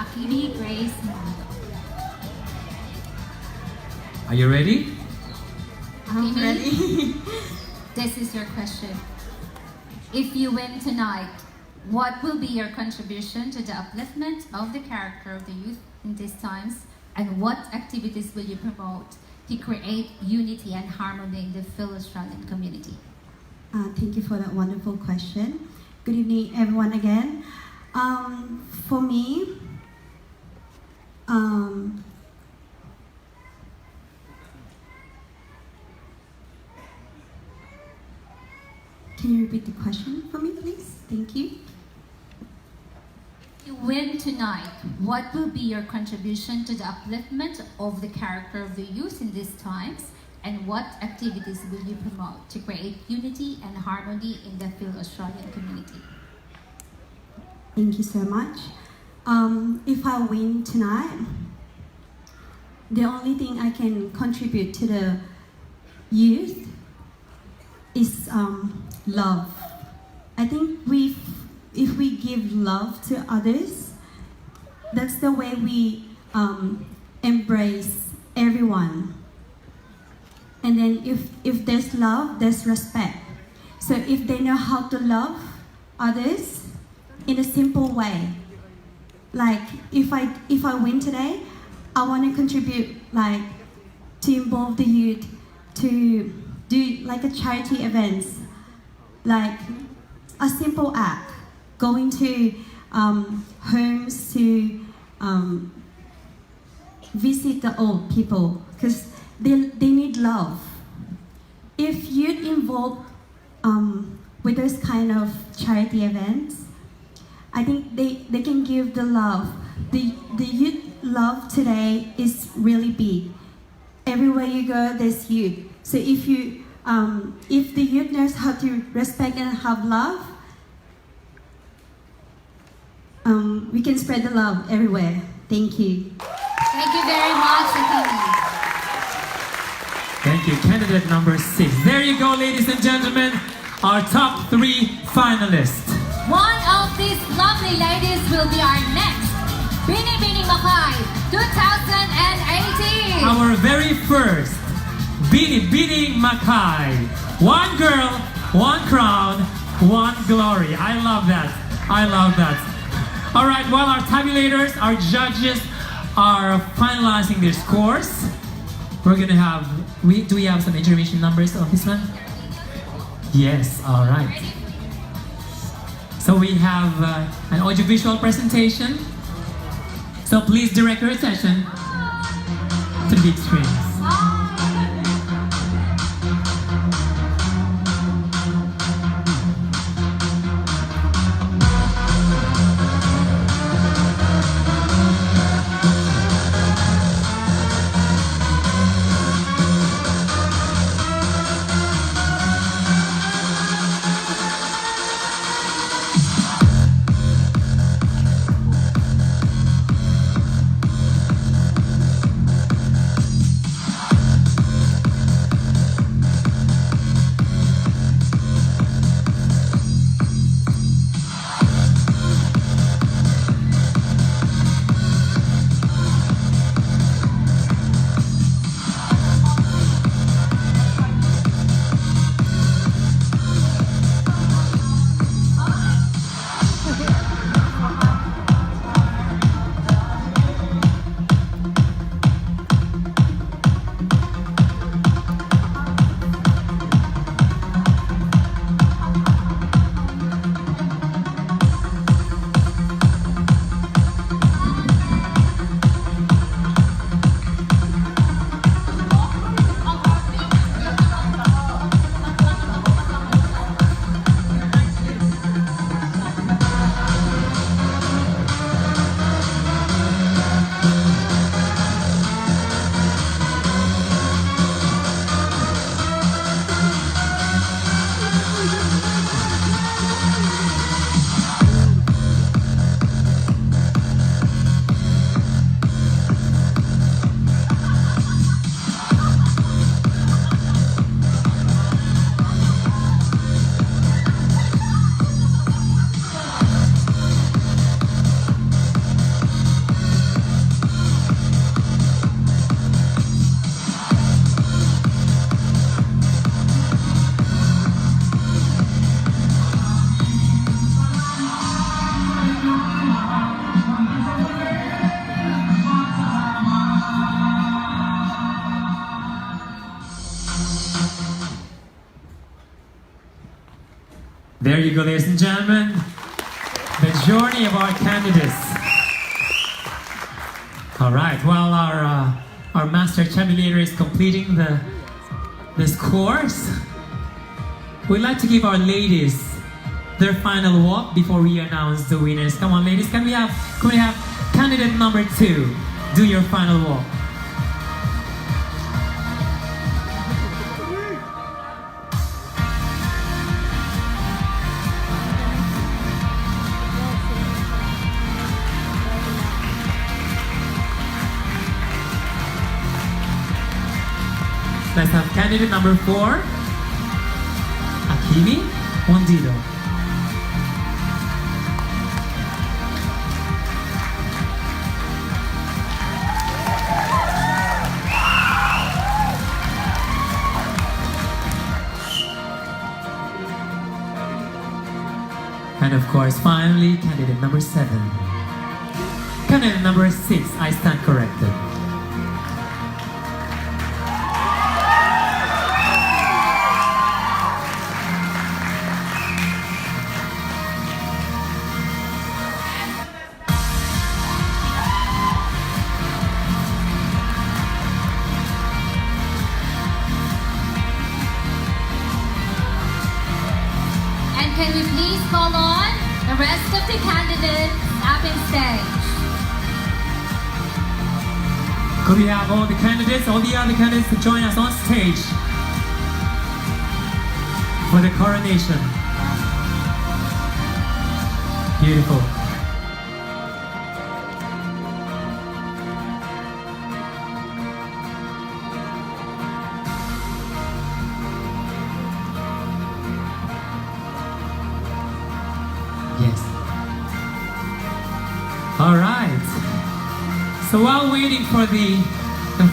Akini Grace Mondo. Are you ready? I'm Akini, ready. this is your question. If you win tonight, what will be your contribution to the upliftment of the character of the youth in these times? And what activities will you promote to create unity and harmony in the Phil-Australian community? Thank you for that wonderful question. Good evening, everyone, again. For me, can you repeat the question for me, please? Thank you. If you win tonight, what will be your contribution to the upliftment of the character of the youth in these times? And what activities will you promote to create unity and harmony in the Phil-Australian community? Thank you so much. If I win tonight, the only thing I can contribute to the youth is love. I think if we give love to others, that's the way we embrace everyone. And then if there's love, there's respect. So if they know how to love others in a simple way, like if I win today, I want to contribute like to involve the youth to do like a charity events, like a simple act, going to homes to visit the old people because they need love. If youth involved with those kind of charity events, I think they can give the love. The youth love today is really big. Everywhere you go, there's youth. So if the youth knows how to respect and have love, we can spread the love everywhere. Thank you. Thank you very much, Akini. Thank you. Candidate number 6. There you go, ladies and gentlemen. Our top 3 finalists. One of these lovely ladies will be our next Bini Bini Mackay 2018. Our very first Bini Bini Mackay. One girl, one crown, one glory. I love that. I love that. All right, while our tabulators, our judges are finalizing their scores, we're gonna have, do we have some intermission numbers of this one? Yes, all right. So we have an audiovisual presentation. So please direct your attention to the big screens. There you go, ladies and gentlemen. The journey of our candidates. All right, while our master cheerleader is completing this course, we'd like to give our ladies their final walk before we announce the winners. Come on, ladies, can we have candidate number 2 do your final walk? Let's have candidate number 4, Akimi Wondido. And of course, finally, candidate number 7. Candidate number 6, I stand corrected. Can we please call on the rest of the candidates up in stage? Could we have all the other candidates to join us on stage for the coronation? Beautiful. Yes. All right. So while waiting for the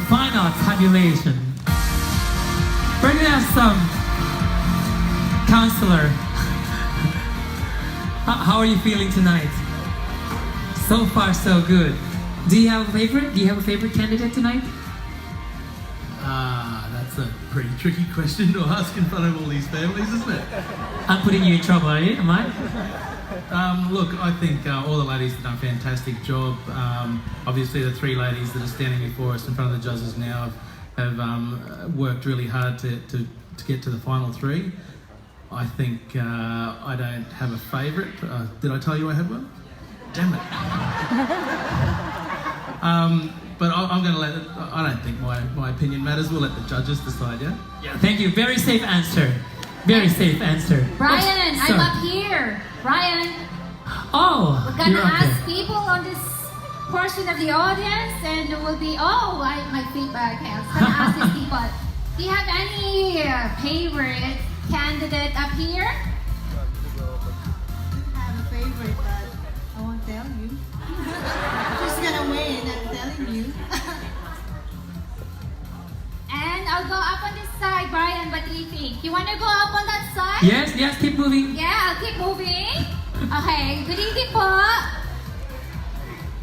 final tabulation, we're gonna have some counselor. How are you feeling tonight? So far, so good. Do you have a favorite? Do you have a favorite candidate tonight? That's a pretty tricky question to ask in front of all these families, isn't it? I'm putting you in trouble, are you? Am I? Look, I think all the ladies have done a fantastic job. Obviously, the 3 ladies that are standing before us in front of the judges now have worked really hard to get to the final 3. I think I don't have a favourite. Did I tell you I had one? Damn it. But I'm going to let it, I don't think my opinion matters. We'll let the judges decide, yeah? Yeah. Thank you. Very safe answer. Very safe answer. Brian, Oh, I'm up here. Brian, Oh, we're gonna you're up ask there. people on this portion of the audience, and it will be my feedback. Okay, I was gonna ask these people. Do you have any favorite candidate up here? I have a favorite, but I won't tell you. Who's gonna win? I'm telling you. And I'll go up on this side, Brian. What do you think? You wanna go up on that side? Yes, yes, keep moving. Yeah, I'll keep moving. Okay, good evening po.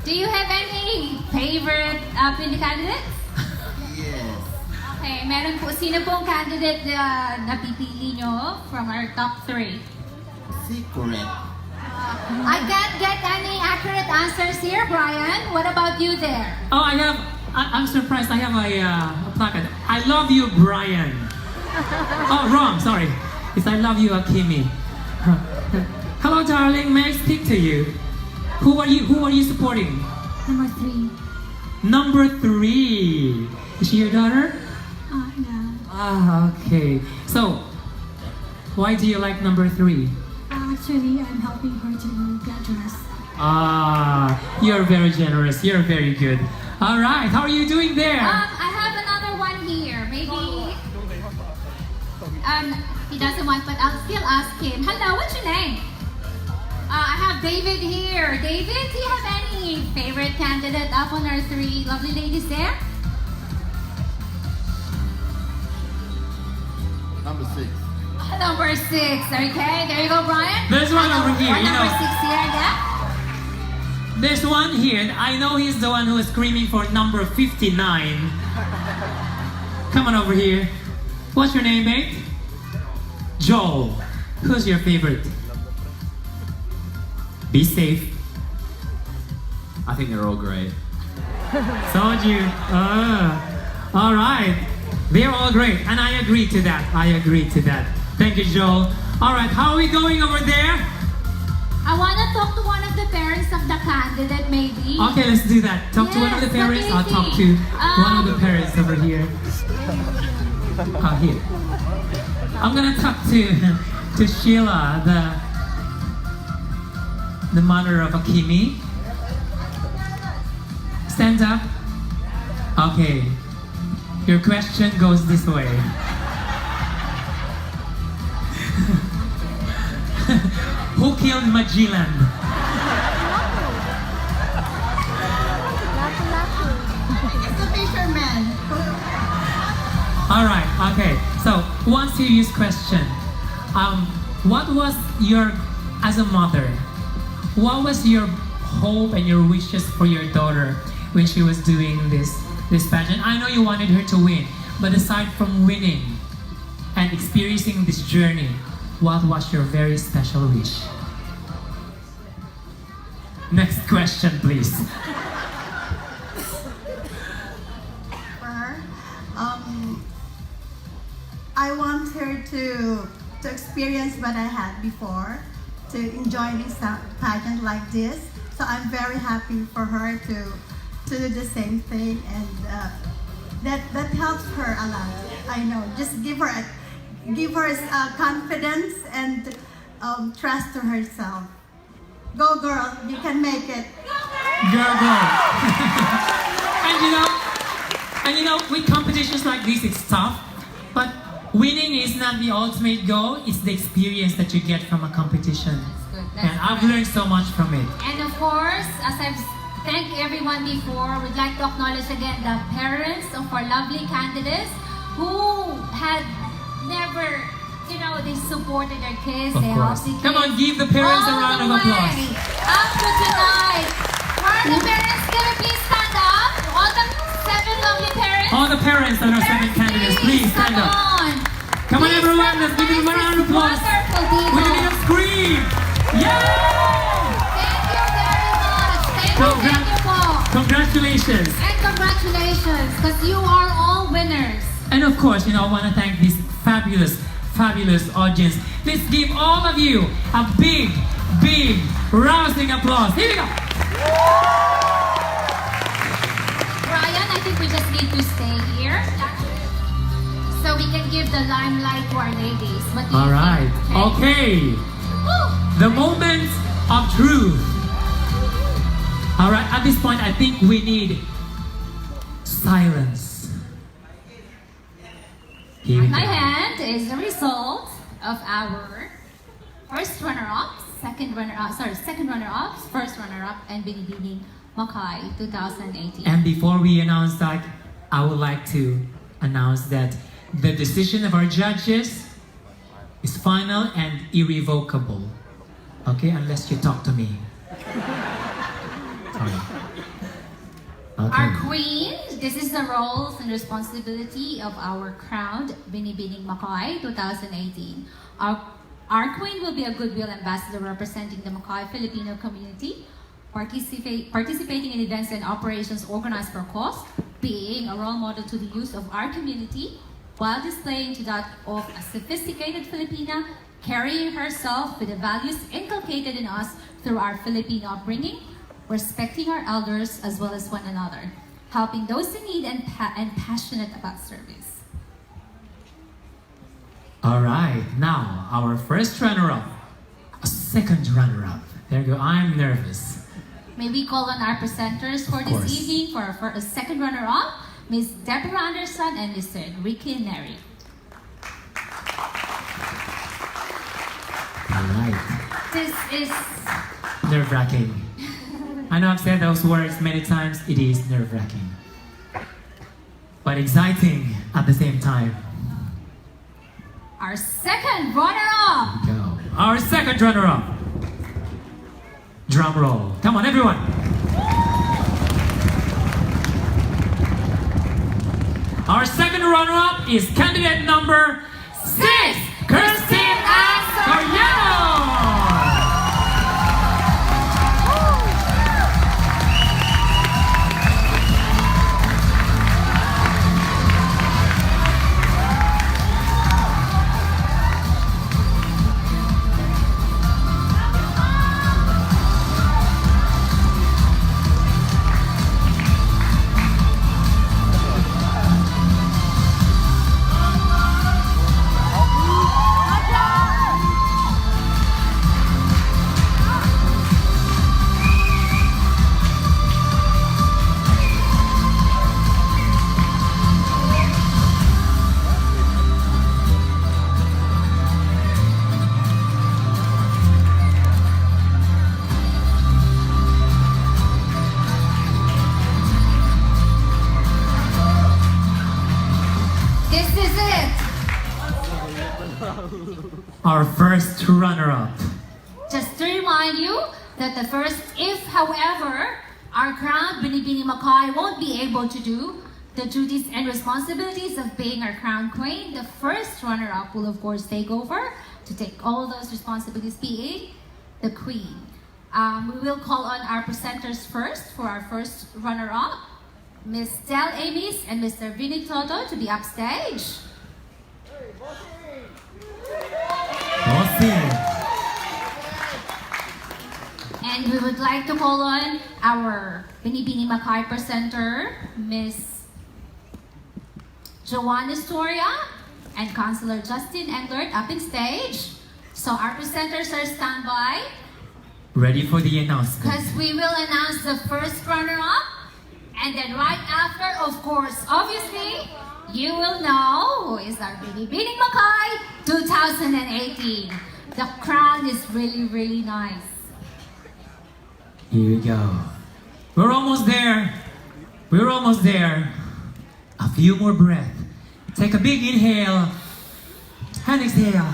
Do you have any favorite in the candidates? Yes. Okay, meron po. Sino pong candidate na napipili nyo from our top 3? Secret. I can't get any accurate answers here, Brian. What about you there? Oh, I'm surprised. I have a placard. I love you, Brian. Oh, wrong. Sorry. It's I love you, Akimi. Hello, darling. May I speak to you? Who are you supporting? Number 3. Number 3. Is she your daughter? No. Ah, okay. So, why do you like number 3? Actually, I'm helping her to get dressed. Ah, you're very generous. You're very good. All right. How are you doing there? I have another one here. Maybe he doesn't want, but I'll still ask him. Hello, what's your name? I have David here. David, do you have any favorite candidate up on our 3 lovely ladies there? Number 6. Number 6. Okay, there you go, Brian. There's one over here. Or You number know, 6 here, yeah. there's one here. I know he's the one who is screaming for number 59. Come on over here. What's your name, mate? Joel. Who's your favorite? Be safe. I think they're all great. Told you. All right. They're all great. And I agree to that. I agree to that. Thank you, Joel. All right. How are we going over there? I want to talk to one of the parents of the candidate, maybe. Okay, let's do that. Talk to one of the Yes, parents. what I'll do you talk to think? one of the parents over here. Here. I'm gonna talk to Sheila, the mother of Akimi. Stand up. Okay. Your question goes this way. Who killed Magellan? It's the fisherman. All right. Okay. So, one serious question. What was your, as a mother, what was your hope and your wishes for your daughter when she was doing this pageant? I know you wanted her to win, but aside from winning and experiencing this journey, what was your very special wish? Next question, please. For her, I want her to experience what I had before, to enjoy this pageant like this. So I'm very happy for her to do the same thing, and that helps her a lot. I know. Just give her confidence and trust to herself. Go, girl! You can make it. Girl. and you know, with competitions like this, it's tough. But winning is not the ultimate goal. It's the experience that you get from a competition. And I've learned so much from it. And of course, as I've thanked everyone before, we'd like to acknowledge again the parents of our lovely candidates who had never, they supported their kids. Of they course. helped the kids. Come on, give the parents a round of applause. Up to tonight. Where are the parents? Can we please stand up? All the 7 lovely parents. All the parents that are 7 candidates, please stand up. Come on, everyone, let's give them a round of applause. Wonderful people. We're gonna scream. Yay! Thank you very much. Thank you po. Congratulations. And congratulations, because you are all winners. And of course, I want to thank this fabulous audience. Let's give all of you a big rousing applause. Here we go. Brian, I think we just need to stay here so we can give the limelight to our ladies. What do you All right. think? Okay. Woo! The moment of truth. All right. At this point, I think we need silence. Here we On my go. hand is the result of our first runner-up, second runner-up, first runner-up, and Binibining Mackay 2018. And before we announce that, I would like to announce that the decision of our judges is final and irrevocable. Okay, unless you talk to me. Sorry. Okay. Our queen, this is the roles and responsibility of our crowned Binibining Mackay 2018. Our queen will be a goodwill ambassador representing the Mackay Filipino community, participating in events and operations organized for cause, being a role model to the youth of our community, while displaying to that of a sophisticated Filipina, carrying herself with the values inculcated in us through our Filipino upbringing, respecting our elders as well as one another, helping those in need and passionate about service. All right, now our first runner-up, a second runner-up. There you go. I'm nervous. May we call on our presenters for Of this course. evening for a second runner-up, Ms. Deborah Anderson and Mr. Enrique Neri. All right. This is Nerve-wracking. I know I've said those words many times. It is nerve-wracking, but exciting at the same time. our second runner-up. Go. Our second runner-up. Drum roll. Come on, everyone. Our second runner-up is candidate number 6, Soriano. our first runner-up. Just to remind you that if, however, our crown Binibini Mackay won't be able to do the duties and responsibilities of being our crown queen, the first runner-up will of course take over to take all those responsibilities, being the queen. We will call on our presenters first for our first runner-up, Miss Del Amis and Mr. Vinny Toto, to be upstage. And we would like to call on our Binibini Mackay presenter, Miss Jhoana and Councilor Justin Englert up in stage. So our presenters are standby Ready for the announcement. because we will announce the first runner-up, and then right after, of course, obviously, you will know who is our Binibini Mackay 2018. The crown is really, really nice. Here we go. We're almost there. We're almost there. A few more breaths. Take a big inhale and exhale.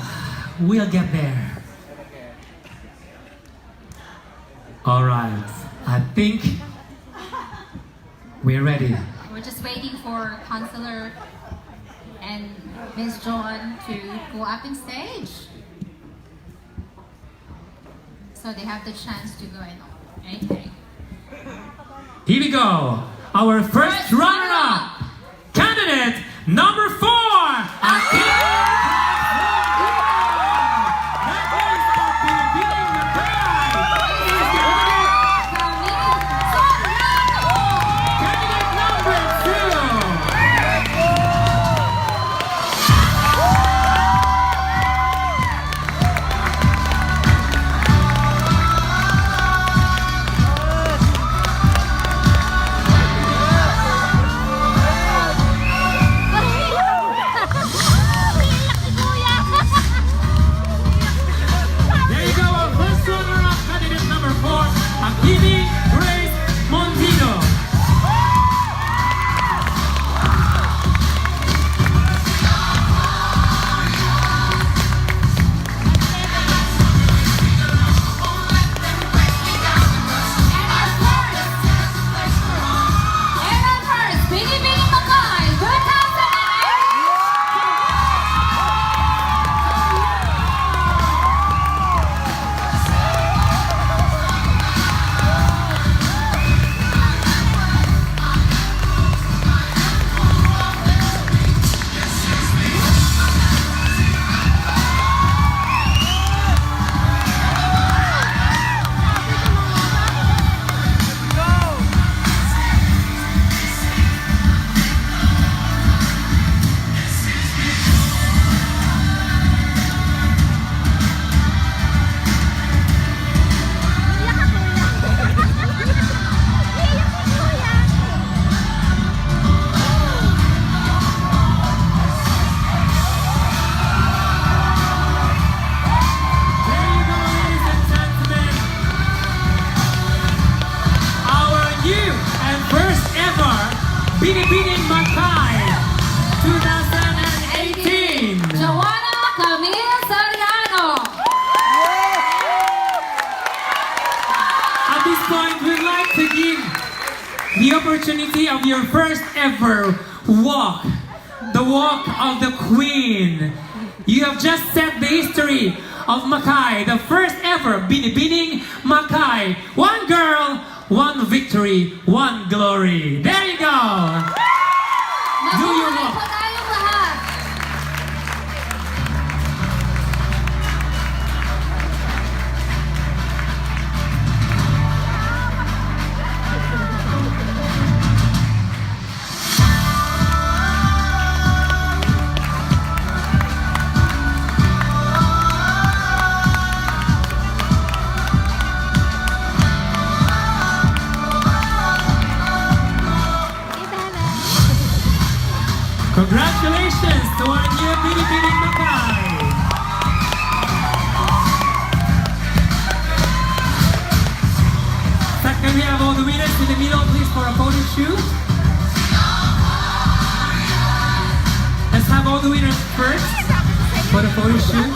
We'll get there. All right. I think we're ready. We're just waiting for Councilor and Miss John to go up in stage, so they have the chance to go in. Okay. Here we go. Our first runner-up, candidate number 4. Binibini Mackay 2018. Jhoana, Camille, Soriano. At this point, we'd like to give the opportunity of your first ever walk, the walk of the Queen. You have just set the history of Mackay, the first ever Binibini Mackay. One girl, one victory, one glory. There you go. Do your Mabuhay walk. po tayong lahat. Congratulations to our new Binibini Mackay. So can we have all the winners in the middle, please, for a photo shoot? Let's have all the winners first for the photo shoot.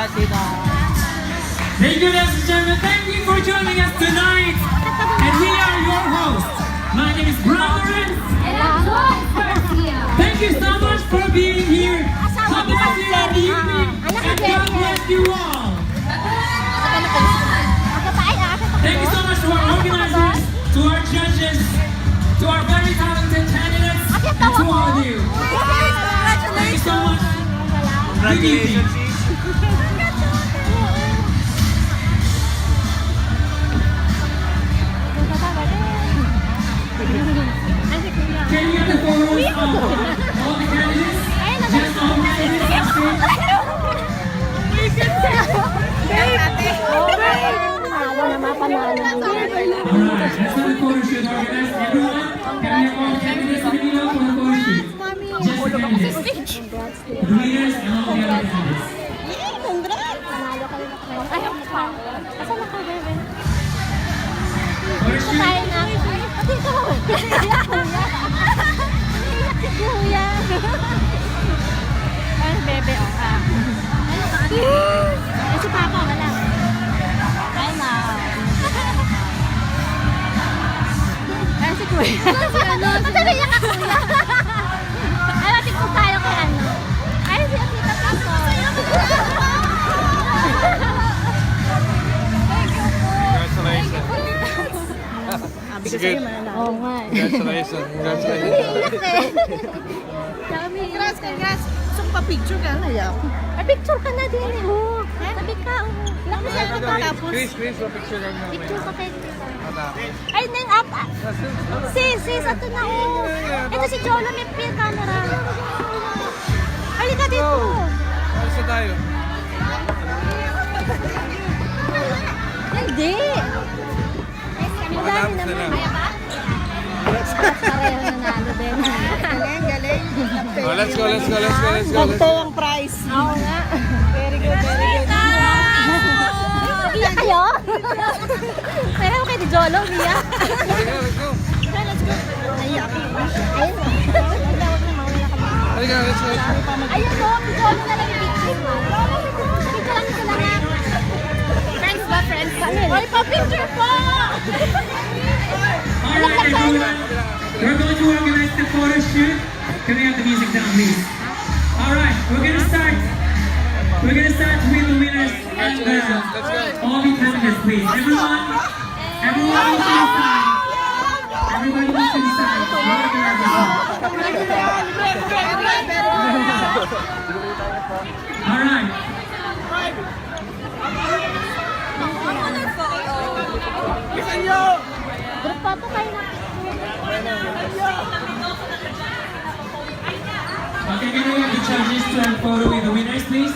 Thank you, ladies and gentlemen. Thank you for joining us tonight. And we are your hosts. My name is Brian. And I'm Joyce Garcia. Thank you so much for being here. Have a lovely evening. And God bless you all. Thank you so much to our organizers, to our judges, to our very talented candidates, and to all of you. Thank you so much. Good evening. Can you get the photos of all the candidates? Just all the candidates. Alright, let's have a photo shoot organized. Everyone, can we have all the candidates in the middle for the photo shoot? Just the candidates. The winners and all the other candidates. Photo shoot. Bebe, si Papa, wala. Ay, na. Ay, si Kuya. Sabi niya ka, Kuya. Ay, natin po tayo kay ano. Ay, si Tita Papa. Congratulations. Sige. Oo nga. Congratulations. Congratulations. Congrats. Gusto ko pa-picture ka na, Yap. Ay, picture ka na din eh. Sabi ka, tapos. Chris, picture lang namin. Picture ka kay Ay, then up. Sis, ito na oh. Ito si Jhoana, may peer camera. Halika dito. Alis na tayo. Hindi. Makatapos na lang. Pareho nanalo din. Galing. Oh, let's go. ang prize. Oo nga. Very good. Iyak kayo? Pareho kayo ni Jolo, iyak. Let's go. Ayun. Halika, let's go. Ayun po, si Jolo na lang yung picture. Picture lang sila na. Friends ba, friends? Oy, pa-picture po! Alright, everyone. We're going to organize the photo shoot. Can we have the music down, please? Alright, we're gonna start with the winners and all the candidates, please. Everyone move to the side. Everybody move to the side. Alright. Group pa po kayo na. Okay, can we have the judges to have a photo with the winners, please?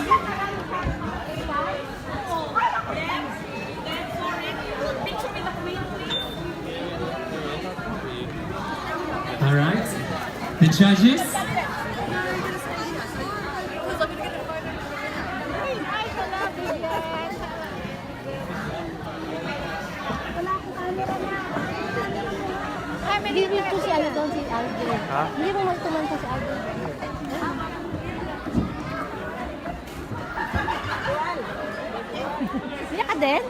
Alright. The judges. Ay, may dito si ano doon, si Alvin. Ha? Hindi mo magtuman sa si Alvin. Siya ka din?